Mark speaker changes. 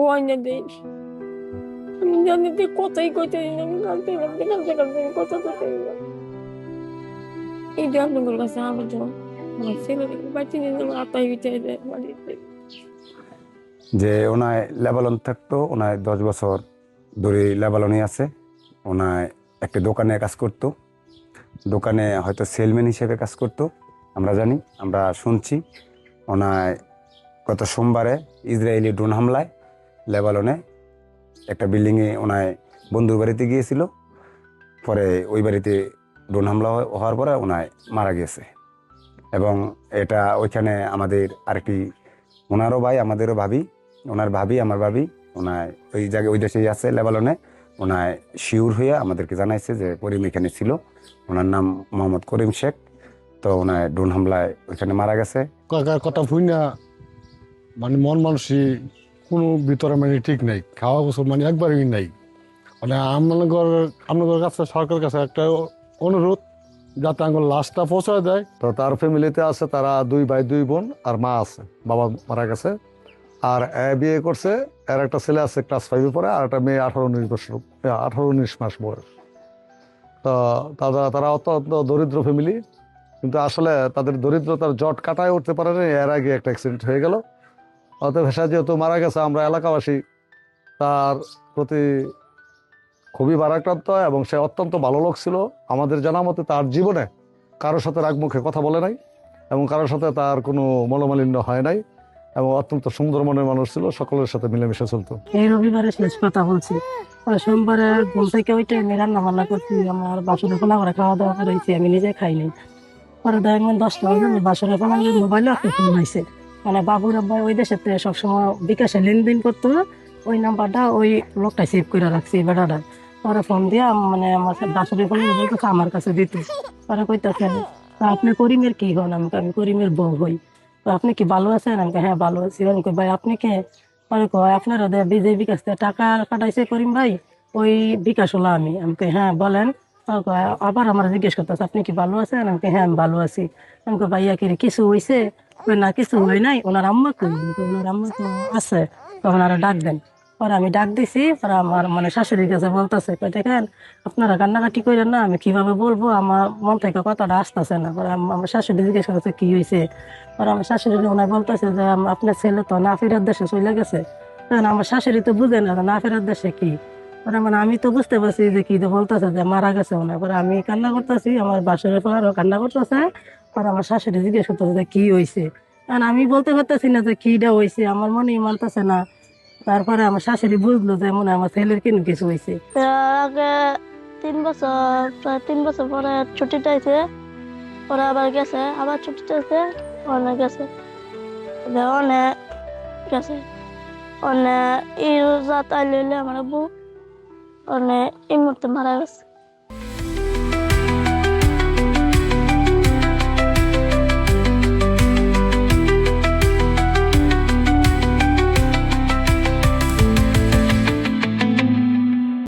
Speaker 1: হয় না দেই। আমি জানি যে কোথায় কোথায় আমি কাঁদতে কথা কথা এই যে আপনাদের কাছে আবেদন আমার ছেলেকে বাঁচিয়ে নিয়ে যাবো আতাই বিচারে দেয় বাড়িতে।
Speaker 2: যে ওনায় লেবানন থাকতো, ওনায় 10 বছর ধরে লেবাননে আছে। ওনায় একটা দোকানে কাজ করতো, দোকানে হয়তো সেলম্যান হিসেবে কাজ করতো, আমরা জানি, আমরা শুনছি। ওনায় গত সোমবারে ইসরায়েলি ড্রোন হামলায় লেবাননে একটা বিল্ডিংয়ে ওনায় বন্ধুর বাড়িতে গিয়েছিল। পরে ওই বাড়িতে ড্রোন হামলা হওয়ার পরে ওনায় মারা গেছে। এবং এটা ওইখানে আমাদের আরেকটি ওনারও ভাই, আমাদেরও ভাবি, ওনার ভাবি, আমার ভাবি, ওনায় ওই জায়গায় ওই দেশেই আছে লেবাননে। ওনায় শিওর হয়ে আমাদেরকে জানাইছে যে করিম এখানে ছিল। ওনার নাম মোহাম্মদ করিম শেখ। তো ওনায় ড্রোন হামলায় ওইখানে মারা গেছে।
Speaker 3: কাকার কথা ভুই না, মানে মন মানসি কোনো ভিতরে মানে ঠিক নাই, খাওয়া গোসল মানে একবারই নাই। মানে আপনাদের কাছে সরকারের কাছে একটা অনুরোধ, যাতে আমার লাশটা পৌঁছায় দেয়। তো তার ফ্যামিলিতে আছে, তারা 2 ভাই 2 বোন আর মা আছে, বাবা মারা গেছে। আর বিয়ে করছে, এর একটা ছেলে আছে ক্লাস 5-এ পড়ে, আর একটা মেয়ে 18-19 মাস বয়স। তো তারা অত্যন্ত দরিদ্র ফ্যামিলি, কিন্তু আসলে তাদের দরিদ্রতার জট কাটায় উঠতে পারে না। এর আগে একটা অ্যাক্সিডেন্ট হয়ে গেল। অতএব সে যেহেতু মারা গেছে, আমরা এলাকাবাসী তার প্রতি খুবই ভারাক্রান্ত, এবং সে অত্যন্ত ভালো লোক ছিল। আমাদের জানা মতে তার জীবনে কারোর সাথে রাগ মুখে কথা বলে নাই, এবং কারোর সাথে তার কোনো মনোমালিন্য হয় নাই, এবং অত্যন্ত সুন্দর মনের মানুষ ছিল, সকলের সাথে মিলেমিশে চলতো।
Speaker 4: এই রবিবারে শেষ কথা বলছি। সোমবারে ঘুম থেকে ওই টাইমে রান্না বান্না করছি, আমার বাসনে খোলা করে খাওয়া দাওয়া করেছি, আমি নিজে খাইনি। পরে দেখবেন 10টা বাজে আমি বাসনে খোলা মোবাইলে একটা ফোন হয়েছে, মানে বাবুর আব্বাই ওই দেশে সবসময় বিকাশে লেনদেন করতো, ওই নাম্বারটা ওই লোকটা সেভ করে রাখছি বেটাটা। পরে ফোন দিয়া মানে আমার বাসনে ফোন বলতেছে আমার কাছে দিতে। পরে কইতেছেন আপনি করিমের কি হন? আমি করিমের বউ হই। তো আপনি কি ভালো আছেন? আমি হ্যাঁ ভালো আছি। আমি কই ভাই আপনি কে? পরে কয় আপনার বিজেপি কাছ থেকে টাকা কাটাইছে করিম ভাই, ওই বিকাশ হলো আমি কই হ্যাঁ বলেন। আবার আমার জিজ্ঞেস করতেছে আপনি কি ভালো আছেন? আমি কই হ্যাঁ আমি ভালো আছি। আমি কই ভাইয়া কি রে, কিছু হয়েছে? কই না কিছু হয় নাই। ওনার আম্মা কই? আমি কই ওনার আম্মা তো আছে, তখন আরো ডাক দেন। পরে আমি ডাক দিছি, পরে আমার মানে শাশুড়ির কাছে বলতেছে কই দেখেন আপনারা কান্নাকাটি করেন না, আমি কিভাবে বলবো, আমার মন থেকে কথাটা আসতেছে না। পরে আমার শাশুড়ি জিজ্ঞেস করছে কি হয়েছে। পরে আমার শাশুড়ি ওনার বলতেছে যে আপনার ছেলে তো না ফেরার দেশে চলে গেছে। তখন আমার শাশুড়ি তো বুঝে না না ফেরার দেশে কি। পরে মানে আমি তো বুঝতে পারছি যে কি তো বলতেছে যে মারা গেছে ওনার। পরে আমি কান্না করতেছি, আমার বাসরের পরও কান্না করতেছে। পরে আমার শাশুড়ি জিজ্ঞেস করতেছে যে কি হয়েছে, কারণ আমি বলতে পারতেছি না যে কিটা হয়েছে, আমার মনেই মানতেছে না। তারপরে আমার শাশুড়ি বুঝলো যে মনে হয় আমার ছেলের কিন্তু কিছু হয়েছে।
Speaker 1: তার আগে 3 বছর, প্রায় 3 বছর পরে ছুটিতে আইছে, পরে আবার গেছে, আবার ছুটিতে আছে, অনেক গেছে, অনেক গেছে, অনেক এই রোজা তাইলে আমার আব্বু অনেক এই মুহূর্তে মারা গেছে।